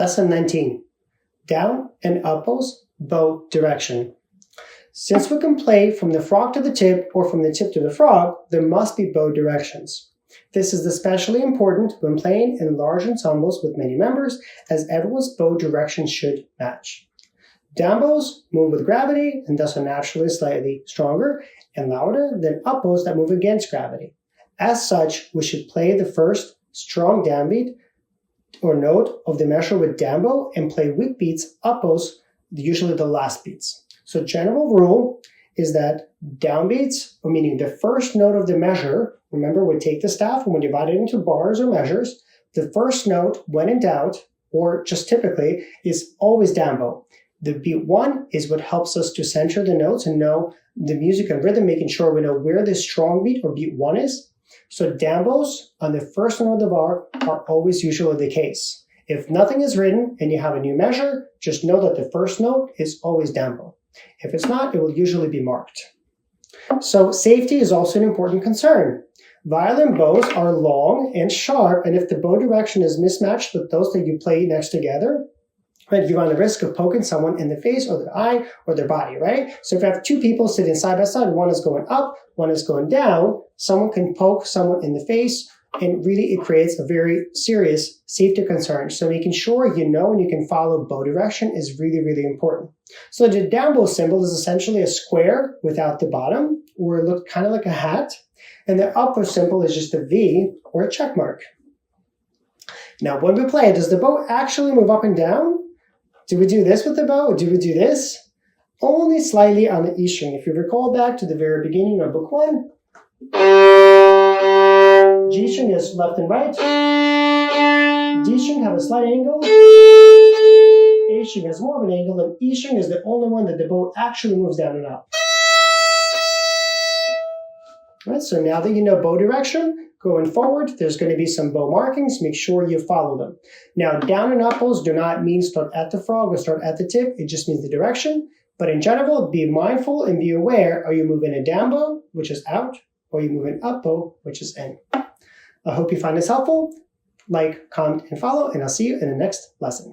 Lesson 19. Down and up bows, bow direction. Since we can play from the frog to the tip or from the tip to the frog, there must be bow directions. This is especially important when playing in large ensembles with many members, as everyone's bow direction should match. Down bows move with gravity and thus are naturally slightly stronger and louder than up bows that move against gravity. As such, we should play the first strong downbeat or note of the measure with down bow and play weak beats, up bows, usually the last beats. So general rule is that downbeats, or meaning the first note of the measure, remember we take the staff and we divide it into bars or measures, the first note when in doubt, or just typically, is always down bow. The beat 1 is what helps us to center the notes and know the music and rhythm, making sure we know where the strong beat or beat 1 is. So down bows on the first note of the bar are always usually the case. If nothing is written and you have a new measure, just know that the first note is always down bow. If it's not, it will usually be marked. So safety is also an important concern. Violin bows are long and sharp, and if the bow direction is mismatched with those that you play next together, right, you run the risk of poking someone in the face or their eye or their body, right? So if you have two people sitting side by side, one is going up, one is going down, someone can poke someone in the face, and really it creates a very serious safety concern. So making sure you know and you can follow bow direction is really, really important. So the down bow symbol is essentially a square without the bottom, or it looks kind of like a hat. And the up bow symbol is just a V or a check mark. Now when we play, does the bow actually move up and down? Do we do this with the bow, or do we do this? Only slightly on the E string. If you recall back to the very beginning of book 1, G string is left and right, D string have a slight angle, A string has more of an angle, and E string is the only one that the bow actually moves down and up. Right, so now that you know bow direction, going forward, there's going to be some bow markings. Make sure you follow them. Now, down and up bows do not mean start at the frog or start at the tip. It just means the direction. But in general, be mindful and be aware. Are you moving a down bow, which is out, or are you moving up bow, which is in? I hope you find this helpful. Like, comment, and follow, and I'll see you in the next lesson.